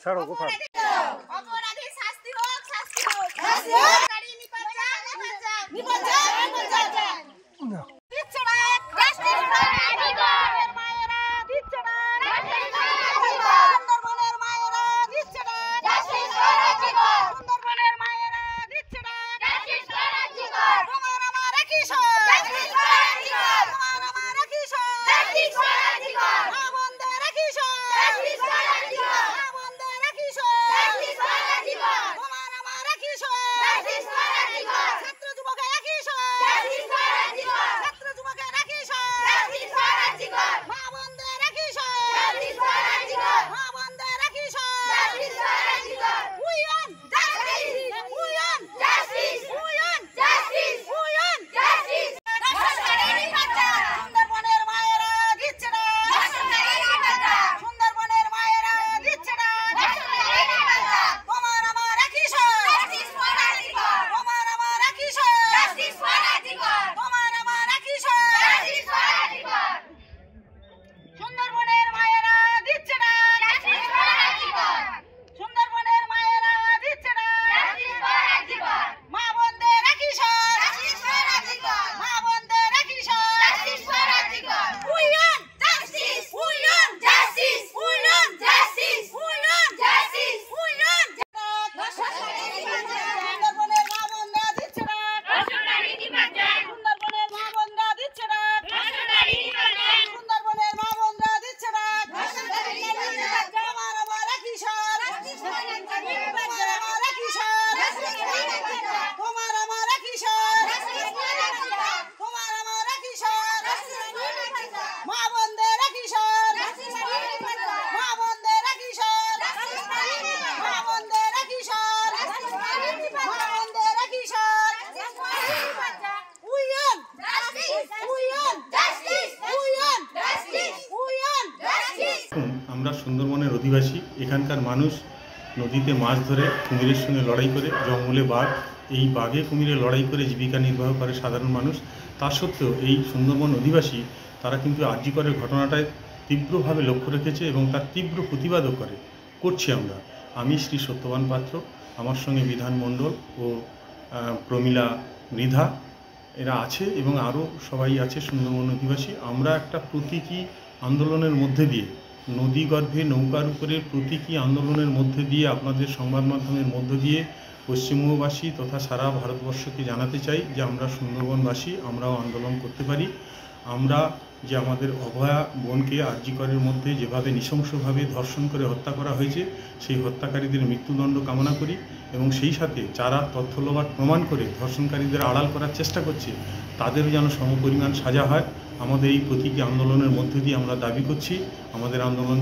ছাড়ো কোথাও অপরাধী শাস্তি হোক শাস্তি হোক শাস্তি হোক গাড়ি নিপাত যা না দিচ্ছে না জাস্টিস ফর আদিগর মায়েরা দিচ্ছে না জাস্টিস ফর আদিগর সুন্দরবনের মায়েরা দিচ্ছে না জাস্টিস ফর আদিগর সুন্দরবনের মায়েরা দিচ্ছে না জাস্টিস ফর আদিগর তোমার আমার কিশোর জাস্টিস ফর আদিগর তোমার আমার কিশোর জাস্টিস ফর আদিগর মা বন্ধের কিশোর জাস্টিস ফর আদিগর মা বন্ধের কিশোর জাস্টিস ফর আদিগর তোমার আমার কিশোর জাস্টিস ফর আদিগর ছাত্র যুবকের কিশোর জাস্টিস ফর আদিগর ছাত্র যুবকের কিশোর জাস্টিস ফর আদিগর মা বন্ধের কিশোর জাস্টিস ফর আদিগর মা বন্ধের কিশোর জাস্টিস ফর আদিগর we want justice we want justice we want justice দর্শনকারী নিপাতা সুন্দরবনের মায়েরা দিচ্ছে না দর্শনকারী নিপাতা সুন্দরবনের মায়েরা দিচ্ছে না দর্শনকারী নিপাতা তোমার আমার কিশোর জাস্টিস ফর আদিগর তোমার আমার কিশোর জাস্টিস ফর আদিগর তোমার আমার কিশোর জাস্টিস ফর আদিগর সুন্দরবনের মায়েরা দিচ্ছে না জাস্টিস ফর আদিগর সুন্দরবনের মায়েরা দিচ্ছে না জাস্টিস ফর আদিগর মা বন্ধের কিশোর জাস্টিস ফর আদিগর মা বন্ধের কিশোর জাস্টিস ফর আদিগর we want justice we want justice we want justice we want justice we want সুন্দরবনের মা বন্ধেরা দিচ্ছে না দর্শনকারী নিপাতা সুন্দরবনের মা বন্ধেরা দিচ্ছে না দর্শনকারী নিপাতা সুন্দরবনের মা বন্ধেরা দিচ্ছে না দর্শনকারী নিপাতা আমার আমার কিশোর জাস্টিস ফর আদিগর আমার আমার কিশোর জাস্টিস ফর আদিগর তোমার আমার কিশোর জাস্টিস ফর আদিগর তোমার আমার কিশোর জাস্টিস ফর আদিগর মা বন্ধের কিশোর জাস্টিস ফর আদিগর মা বন্ধের কিশোর জাস্টিস ফর আদিগর মা বন্ধের কিশোর জাস্টিস ফর আদিগর মা বন্ধের কিশোর জাস্টিস ফর আদিগর we want justice we want justice we want justice we want justice আমরা সুন্দরবনের অধিবাসী। এখানকার মানুষ নদীতে মাছ ধরে কুমিরের সঙ্গে লড়াই করে, জঙ্গলে বাঘ, এই বাঘে কুমিরে লড়াই করে জীবিকা নির্বাহ করে সাধারণ মানুষ। তা সত্ত্বেও এই সুন্দরবন অধিবাসী তারা কিন্তু আরজিকরের ঘটনাটায় তীব্রভাবে লক্ষ্য রেখেছে এবং তার তীব্র প্রতিবাদও করছি আমরা। আমি শ্রী সত্যবান পাত্র, আমার সঙ্গে বিধান মণ্ডল ও প্রমীলা মৃধা এরা আছে এবং আরও সবাই আছে সুন্দরবন অধিবাসী। আমরা একটা প্রতীকী আন্দোলনের মধ্যে দিয়ে, নদীগর্ভে নৌকার উপরে প্রতীকী আন্দোলনের মধ্যে দিয়ে, আপনাদের সংবাদ মাধ্যমের মধ্য দিয়ে পশ্চিমবঙ্গবাসী তথা সারা ভারতবর্ষকে জানাতে চাই যে আমরা সুন্দরবনবাসী, আমরাও আন্দোলন করতে পারি। আমরা যে আমাদের অভয়া বোনকে আরজিকরের মধ্যে যেভাবে নৃশংসভাবে ধর্ষণ করে হত্যা করা হয়েছে, সেই হত্যাকারীদের মৃত্যুদণ্ড কামনা করি এবং সেই সাথে যারা তথ্য লোপাট প্রমাণ করে ধর্ষণকারীদের আড়াল করার চেষ্টা করছে তাদেরও যেন সমপরিমাণ সাজা হয়। আমাদের এই প্রতীকী আন্দোলনের মধ্যে দিয়ে আমরা দাবি করছি, আমাদের আন্দোলন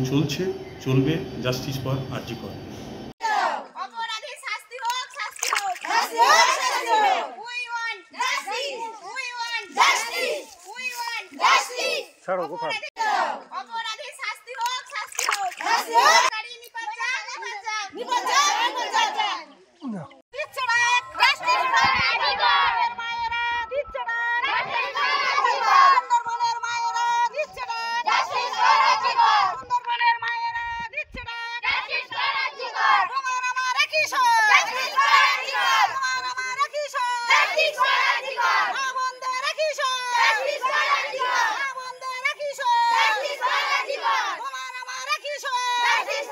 চলবে। Justice for RG Kar. অপরাধী শাস্তি হোক শাস্তি হোক শাস্তি হোক শাস্তি হোক we want justice we want justice we want justice ছাড়ো কোথাও অপরাধী শাস্তি হোক শাস্তি হোক শাস্তি হোক গাড়ি নিপাত যা না দিচ্ছে না জাস্টিস ফর আদিগর মায়েরা দিচ্ছে না জাস্টিস ফর আদিগর সুন্দরবনের মায়েরা দিচ্ছে না জাস্টিস ফর আদিগর সুন্দরবনের মায়েরা দিচ্ছে না জাস্টিস ফর আদিগর তোমার আমার কিশোর জাস্টিস ফর আদিগর তোমার আমার কিশোর জাস্টিস ফর আদিগর মা বন্ধের কিশোর জাস্টিস ফর আদিগর মা বন্ধের কিশোর জাস্টিস ফর আদিগর তোমার আমার কিশোর জাস্টিস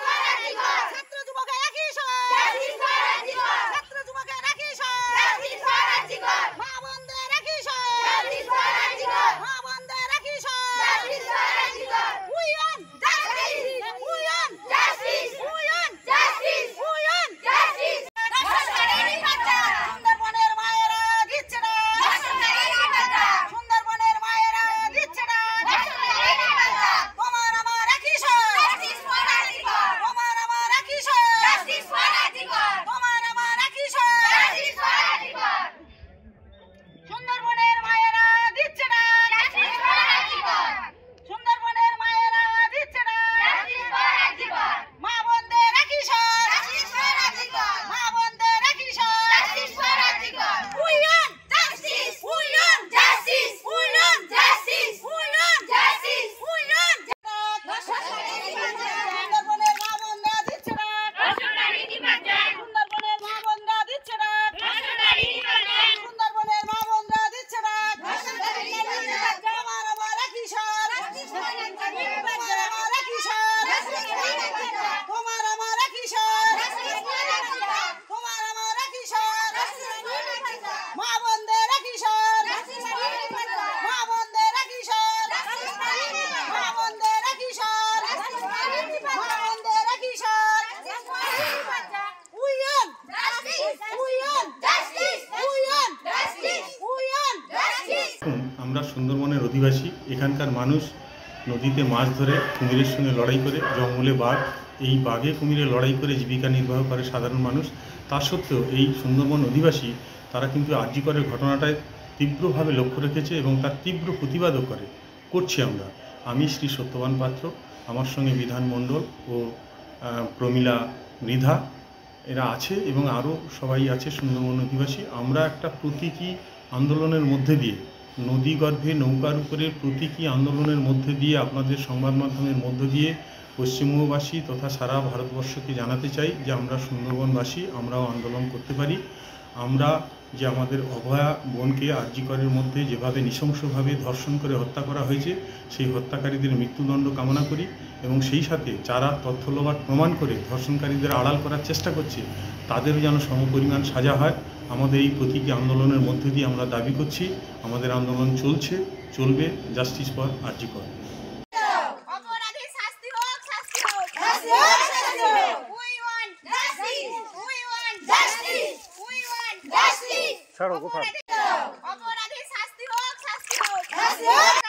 আমরা সুন্দরবনের অধিবাসী। এখানকার মানুষ নদীতে মাছ ধরে কুমিরের সঙ্গে লড়াই করে, জঙ্গলে বাঘ, এই বাঘে কুমিরে লড়াই করে জীবিকা নির্বাহ করে সাধারণ মানুষ। তা সত্ত্বেও এই সুন্দরবন অধিবাসী তারা কিন্তু আরজিকরের ঘটনাটায় তীব্রভাবে লক্ষ্য রেখেছে এবং তার তীব্র প্রতিবাদও করছি আমরা। আমি শ্রী সত্যবান পাত্র, আমার সঙ্গে বিধান মণ্ডল ও প্রমীলা মৃধা এরা আছে এবং আরও সবাই আছে সুন্দরবন অধিবাসী। আমরা একটা প্রতীকী আন্দোলনের মধ্যে দিয়ে, নদী গর্ভে নৌকার উপরে প্রতীকী আন্দোলনের মধ্যে দিয়ে, আপনাদের সংবাদ মাধ্যমের মধ্য দিয়ে পশ্চিমবঙ্গবাসী তথা সারা ভারতবর্ষকে জানাতে চাই যে আমরা সুন্দরবনবাসী, আমরাও আন্দোলন করতে পারি। আমরা যে আমাদের অভয়া বোনকে আরজিকরের মধ্যে যেভাবে নৃশংসভাবে ধর্ষণ করে হত্যা করা হয়েছে, সেই হত্যাকারীদের মৃত্যুদণ্ড কামনা করি এবং সেই সাথে যারা তথ্য লোপাট প্রমাণ করে ধর্ষণকারীদের আড়াল করার চেষ্টা করছে তাদেরও যেন সমপরিমাণ সাজা হয়। আমাদের এই প্রতীকী আন্দোলনের মধ্যে দিয়ে আমরা দাবি করছি, আমাদের আন্দোলন চলবে। Justice for RG Kar. অপরাধীর শাস্তি হোক, শাস্তি হোক, শাস্তি হোক, শাস্তি হোক। We want justice. We want justice. We want justice. অপরাধীর শাস্তি হোক, শাস্তি হোক, শাস্তি হোক,